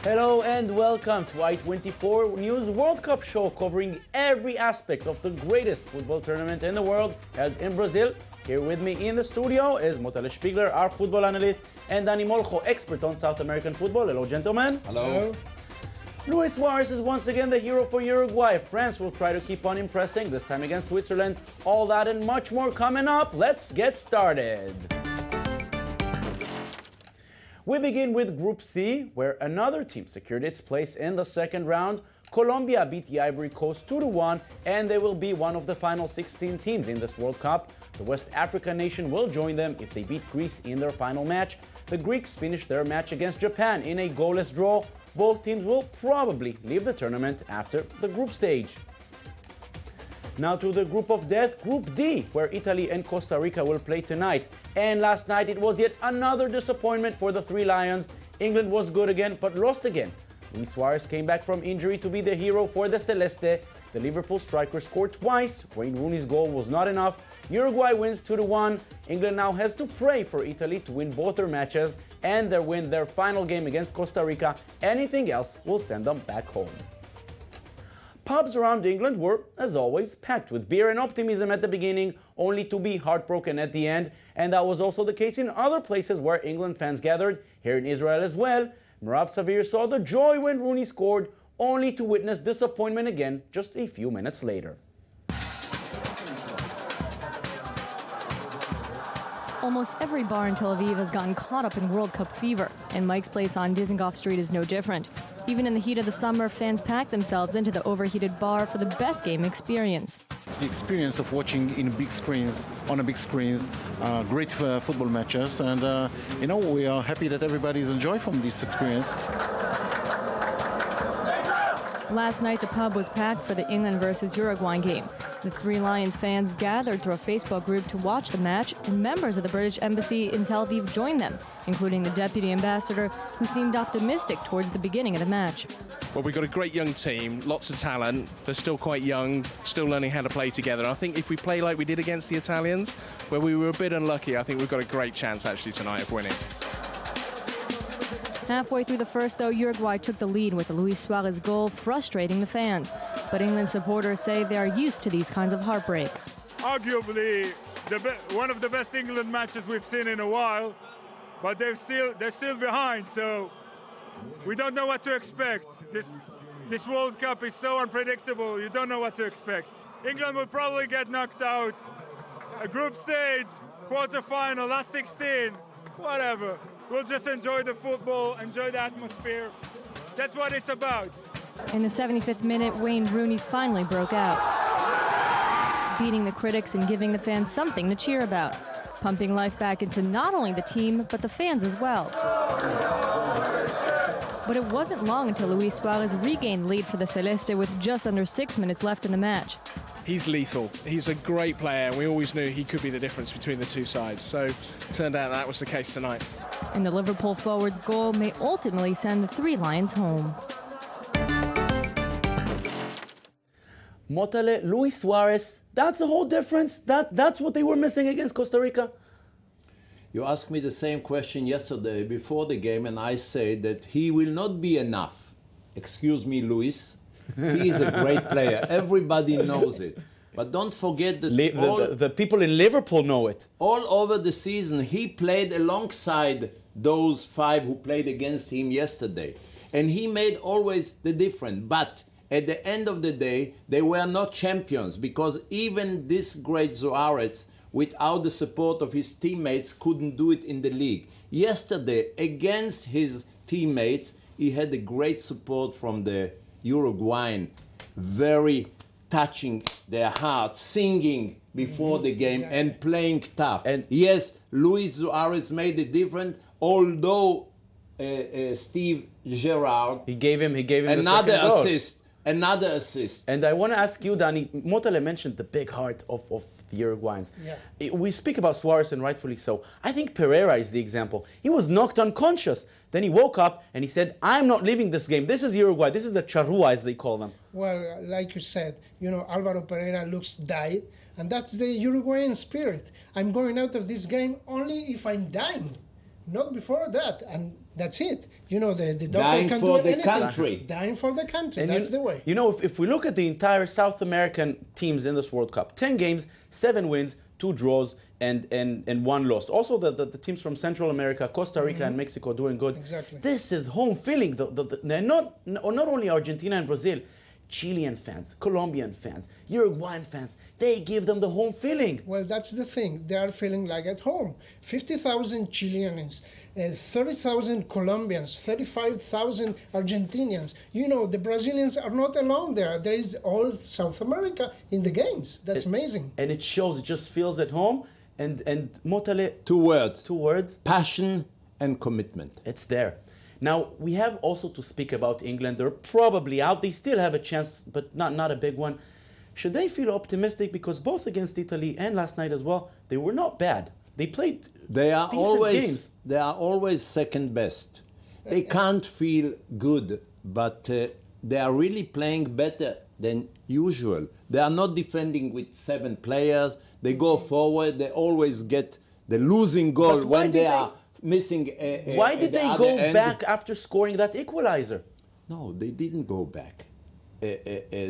Hello and welcome to I-24 News World Cup show covering every aspect of the greatest football tournament in the world held in Brazil. Here with me in the studio is Motele Spiegler, our football analyst, and Dani Moljo, expert on South American football. Hello, gentlemen. Hello. Luis Suarez is once again the hero for Uruguay. France will try to keep on impressing, this time against Switzerland. All that and much more coming up. Let's get started. We begin with Group C, where another team secured its place in the second round. Colombia beat the Ivory Coast 2-1, and they will be one of the final 16 teams in this World Cup. The West African nation will join them if they beat Greece in their final match. The Greeks finished their match against Japan in a goalless draw. Both teams will probably leave the tournament after the group stage. Now to the group of death, Group D, where Italy and Costa Rica will play tonight. And last night it was yet another disappointment for the Three Lions. England was good again, but lost again. Luis Suarez came back from injury to be the hero for the Celeste. The Liverpool striker scored twice. Wayne Rooney's goal was not enough. Uruguay wins 2-1. England now has to pray for Italy to win both their matches and win their final game against Costa Rica. Anything else will send them back home. Pubs around England were, as always, packed with beer and optimism at the beginning, only to be heartbroken at the end. And that was also the case in other places where England fans gathered, here in Israel as well. Merav Savir saw the joy when Rooney scored, only to witness disappointment again just a few minutes later. Almost every bar in Tel Aviv has gotten caught up in World Cup fever, and Mike's Place on Dizengoff Street is no different. Even in the heat of the summer, fans pack themselves into the overheated bar for the best game experience. It's the experience of watching in big screens, on a big screens, great football matches, and we are happy that everybody is enjoying from this experience. Last night, the pub was packed for the England versus Uruguay game. The Three Lions fans gathered through a Facebook group to watch the match, and members of the British Embassy in Tel Aviv joined them, including the deputy ambassador, who seemed optimistic towards the beginning of the match. Well, we've got a great young team, lots of talent. They're still quite young, still learning how to play together. I think if we play like we did against the Italians, where we were a bit unlucky, I think we've got a great chance actually tonight of winning. Halfway through the first, though, Uruguay took the lead with a Luis Suarez goal, frustrating the fans. But England supporters say they are used to these kinds of heartbreaks. Arguably, one of the best England matches we've seen in a while, but they're still behind, so we don't know what to expect. This World Cup is so unpredictable, you don't know what to expect. England will probably get knocked out. A group stage, quarter-final, last 16, whatever. We'll just enjoy the football, enjoy the atmosphere. That's what it's about. In the 75th minute, Wayne Rooney finally broke out, beating the critics and giving the fans something to cheer about, pumping life back into not only the team, but the fans as well. But it wasn't long until Luis Suarez regained lead for the Celeste with just under 6 minutes left in the match. He's lethal. He's a great player. We always knew he could be the difference between the two sides. So it turned out that was the case tonight. And the Liverpool forward's goal may ultimately send the Three Lions home. Motele, Luis Suarez, that's the whole difference. That's what they were missing against Costa Rica. You asked me the same question yesterday before the game, and I said that he will not be enough. Excuse me, Luis. He is a great player. Everybody knows it. But don't forget that the people in Liverpool know it. All over the season, he played alongside those five who played against him yesterday. And he made always the difference. But at the end of the day, they were not champions, because even this great Suarez, without the support of his teammates, couldn't do it in the league. Yesterday, against his teammates, he had a great support from the Uruguayan, very touching their hearts, singing before the game and playing tough. And yes, Luis Suarez made it different, although Steve Gerrard he gave him another assist. And I want to ask you, Dani, Motele mentioned the big heart of the Uruguayans. Yeah. We speak about Suarez, and rightfully so. I think Pereira is the example. He was knocked unconscious. Then he woke up and he said, I'm not leaving this game. This is Uruguay. This is the charrua, as they call them. Well, like you said, Alvaro Pereira looks died, and that's the Uruguayan spirit. I'm going out of this game only if I'm dying. not before that, and that's it. You know, the doctor Dying can for do the anything. country. Dying for the country. That's the way. You know, if we look at the entire South American teams in this World Cup, 10 games, 7 wins, 2 draws, and 1 loss. Also, the teams from Central America, Costa Rica, and Mexico doing good. Exactly. This is home feeling. They're not only Argentina and Brazil, Chilean fans, Colombian fans, Uruguayan fans, they give them the home feeling. Well, that's the thing. They are feeling like at home. 50,000 Chileans, 30,000 Colombians, 35,000 Argentinians. You know, the Brazilians are not alone there. There is all South America in the games. That's amazing. And it shows, it just feels at home. And Motale, 2 words. 2 words. Passion and commitment. It's there. Now, we have also to speak about England. They're probably out. They still have a chance, but not a big one. Should they feel optimistic? Because both against Italy and last night as well, they were not bad. They played decent games. They are always second best. They can't feel good, but they are really playing better than usual. They are not defending with 7 players. They go forward. They always get the losing goal But why when did they are missing. Why did they go back after scoring that equalizer? No, they didn't go back.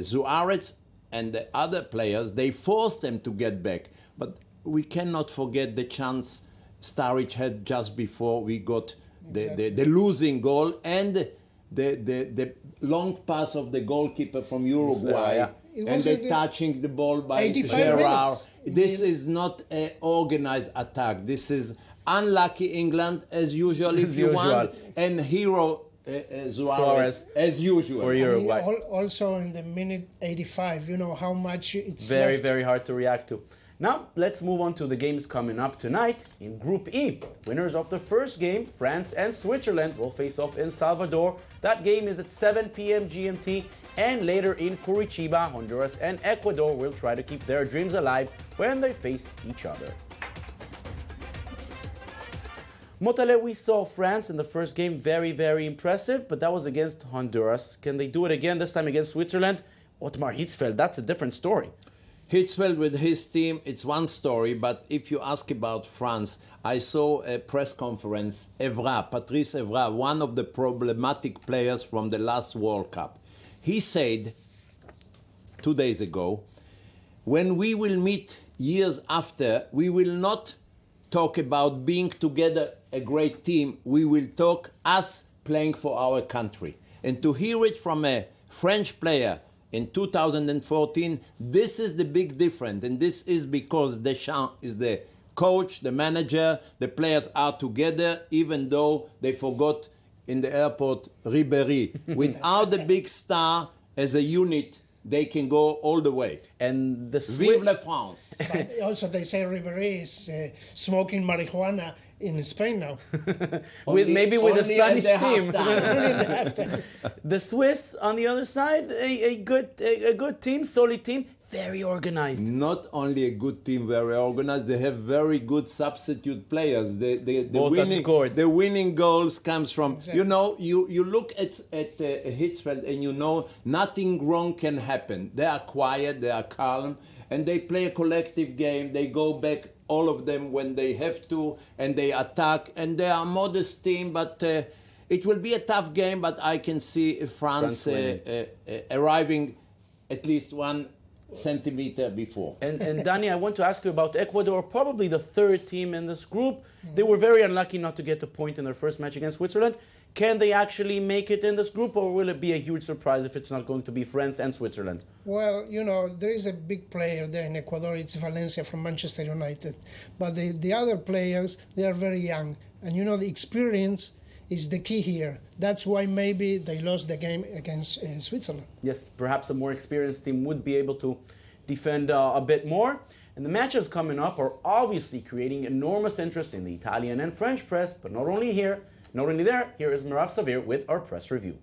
Suarez and the other players, they forced them to get back. But we cannot forget the chance Sturridge had just before we got the losing goal and the long pass of the goalkeeper from Uruguay. Yeah. And the touching the ball by 85 Gerrard. minutes. This is not an organized attack. This is unlucky England, as usual, if you want, and hero Suarez, as usual. For Uruguay. Also in the minute 85, you know how much it's Very, left. very hard to react to. Now, let's move on to the games coming up tonight in Group E. Winners of the first game, France and Switzerland, will face off in Salvador. That game is at 7 p.m. GMT. And later in Curitiba, Honduras and Ecuador will try to keep their dreams alive when they face each other. Motale, we saw France in the first game, very, very impressive, but that was against Honduras. Can they do it again, this time against Switzerland? Otmar Hitzfeld, that's a different story. Hitzfeld with his team, it's one story, but if you ask about France, I saw a press conference, Patrice Evra, one of the problematic players from the last World Cup. He said 2 days ago, when we will meet years after, we will not talk about being together a great team. We will talk us playing for our country. And to hear it from a French player in 2014, this is the big difference. And this is because Deschamps is the coach, the manager, the players are together, even though they forgot in the airport, Ribéry. Without the big star as a unit, they can go all the way. And the Vive la France. But also, they say Ribéry is smoking marijuana in Spain now. maybe with a Only at Spanish the team. halftime. The Swiss, on the other side, a good team, solid team, very organized. Not only a good team, very organized, they have very good substitute players. Both have scored. The winning goals comes from, Exactly. you know, you look at Hitzfeld and you know nothing wrong can happen. They are quiet, they are calm, and they play a collective game. They go back, all of them, when they have to, and they attack, and they are a modest team, but it will be a tough game, but I can see France arriving at least 1 centimeter before. And Danny, I want to ask you about Ecuador, probably the third team in this group. They were very unlucky not to get a point in their first match against Switzerland. Can they actually make it in this group, or will it be a huge surprise if it's not going to be France and Switzerland? Well, you know, there is a big player there in Ecuador. It's Valencia from Manchester United. But the other players, they are very young. And, you know, the experience is the key here. That's why maybe they lost the game against Switzerland. Yes, perhaps a more experienced team would be able to defend a bit more. And the matches coming up are obviously creating enormous interest in the Italian and French press, but not only here, not only there. Here is Mirav Savir with our press review.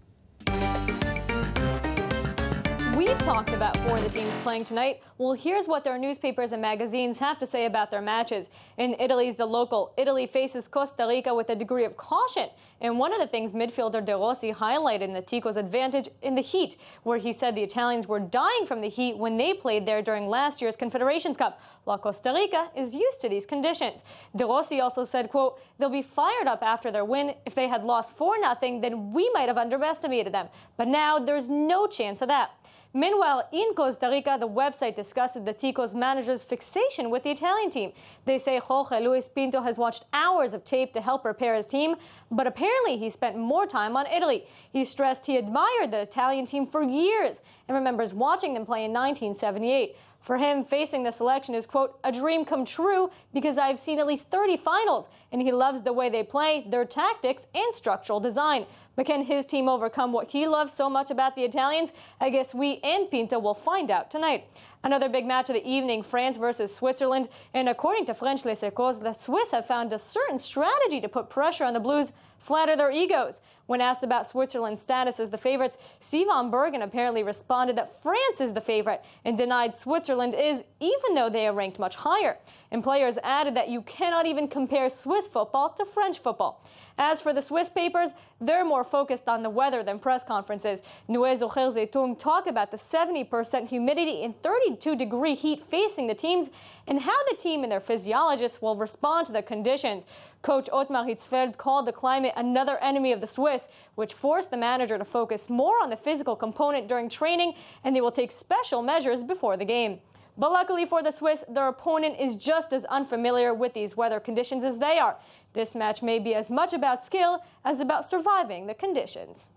We we've talked about four of the teams playing tonight. Well, here's what their newspapers and magazines have to say about their matches. In Italy's The Local, Italy faces Costa Rica with a degree of caution. And one of the things midfielder De Rossi highlighted in the Tico's advantage in the heat, where he said the Italians were dying from the heat when they played there during last year's Confederations Cup, while Costa Rica is used to these conditions. De Rossi also said, quote, "They'll be fired up after their win. If they had lost 4-0, then we might have underestimated them. But now there's no chance of that." Meanwhile, in Costa Rica, the website discusses the Tico's manager's fixation with the Italian team. They say Jorge Luis Pinto has watched hours of tape to help prepare his team, but apparently he spent more time on Italy. He stressed he admired the Italian team for years and remembers watching them play in 1978. For him, facing the selection is, quote, "a dream come true because I've seen at least 30 finals, and he loves the way they play, their tactics, and structural design." But can his team overcome what he loves so much about the Italians? I guess we and Pinto will find out tonight. Another big match of the evening, France versus Switzerland. And according to French Les Echos, the Swiss have found a certain strategy to put pressure on the Blues, flatter their egos. When asked about Switzerland's status as the favorites, Stefan Bergen apparently responded that France is the favorite and denied Switzerland is, even though they are ranked much higher. And players added that you cannot even compare Swiss football to French football. As for the Swiss papers, they're more focused on the weather than press conferences. Nuez Ocher Zeytoun talk about the 70% humidity and 32-degree heat facing the teams and how the team and their physiologists will respond to the conditions. Coach Otmar Hitzfeld called the climate another enemy of the Swiss, which forced the manager to focus more on the physical component during training, and they will take special measures before the game. But luckily for the Swiss, their opponent is just as unfamiliar with these weather conditions as they are. This match may be as much about skill as about surviving the conditions.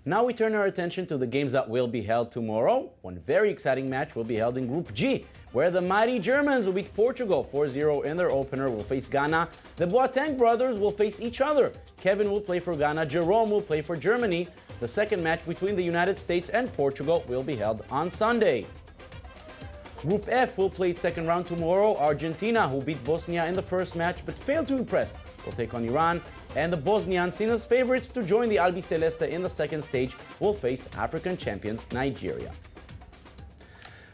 Now we turn our attention to the games that will be held tomorrow. One very exciting match will be held in Group G, where the mighty Germans will beat Portugal 4-0 in their opener, will face Ghana. The Boateng brothers will face each other. Kevin will play for Ghana, Jerome will play for Germany. The second match between the United States and Portugal will be held on Sunday. Group F will play its second round tomorrow. Argentina, who beat Bosnia in the first match but failed to impress, will take on Iran. And the Bosnians, seen as favorites to join the Albiceleste in the second stage, will face African champions Nigeria.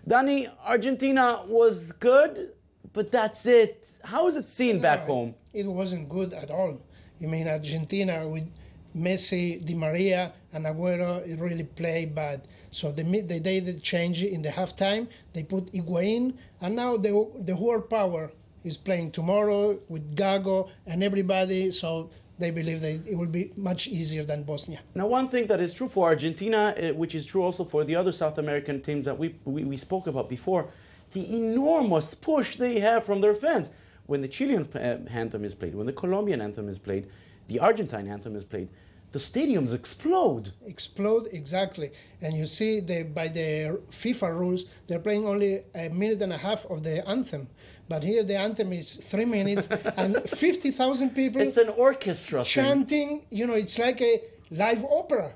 Danny, Argentina was good, but that's it. How is it seen back home? It wasn't good at all. You mean Argentina with Messi, Di Maria, and Agüero, it really played bad. So they did the change in the halftime. They put Higuain, and now the whole power is playing tomorrow with Gago and everybody. So they believe that it will be much easier than Bosnia. Now, one thing that is true for Argentina, which is true also for the other South American teams that we spoke about before, the enormous push they have from their fans. When the Chilean anthem is played, when the Colombian anthem is played, the Argentine anthem is played, the stadiums explode. Explode, exactly. And you see, by the FIFA rules, they're playing only a minute and a half of the anthem. But here the anthem is 3 minutes and 50,000 people. It's an orchestra chanting. You know, it's like a live opera.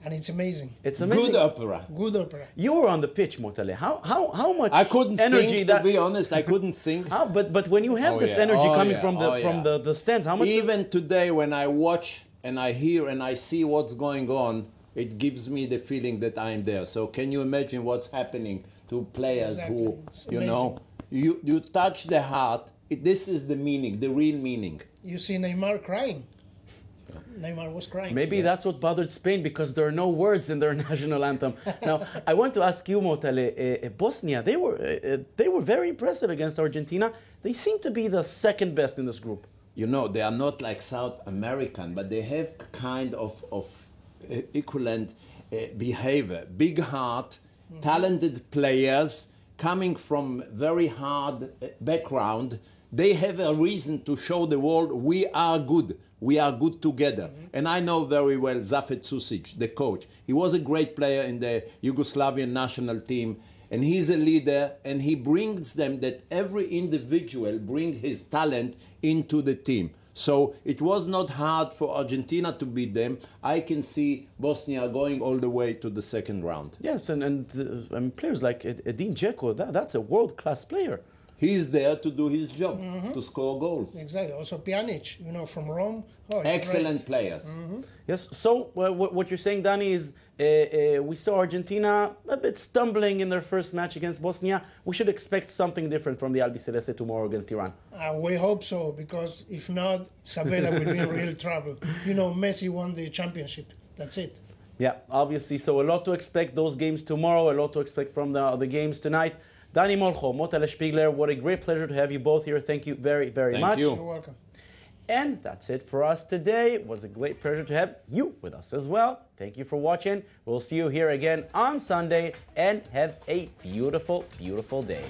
And it's amazing. It's amazing. Good opera. Good opera. You were on the pitch, Motale. How much I couldn't energy sing, that, to be honest. I couldn't sing. But when you have this energy coming from the stands, how much? Even today, when I watch and I hear and I see what's going on, it gives me the feeling that I'm there. So can you imagine what's happening to players who, you know, you touch the heart. This is the meaning, the real meaning. You see Neymar crying. Neymar was crying. Maybe that's what bothered Spain, because there are no words in their national anthem. Now, I want to ask you, Motale, Bosnia, they were very impressive against Argentina. They seem to be the second best in this group. You know, they are not like South American, but they have kind of equivalent behavior. Big heart, talented players coming from very hard background. They have a reason to show the world we are good. We are good together. And I know very well Zafet Susic, the coach. He was a great player in the Yugoslavian national team. And he's a leader, and he brings them that every individual bring his talent into the team. So it was not hard for Argentina to beat them. I can see Bosnia going all the way to the second round. Yes, and players like Edin Dzeko, that's a world-class player. he's there to do his job, to score goals. Exactly. Also Pjanic, from Rome. Oh, he's Excellent great. players. Yes. So what you're saying, Danny, is we saw Argentina a bit stumbling in their first match against Bosnia. We should expect something different from the Albiceleste tomorrow against Iran. We hope so, because if not, Sabella will be in real trouble. Messi won the championship. That's it. Yeah, obviously. So a lot to expect those games tomorrow, a lot to expect from the games tonight. Danny Molcho, Motele Spiegler, what a great pleasure to have you both here. Thank you very, very much. you. You're welcome. And that's it for us today. It was a great pleasure to have you with us as well. Thank you for watching. We'll see you here again on Sunday, and have a beautiful, beautiful day.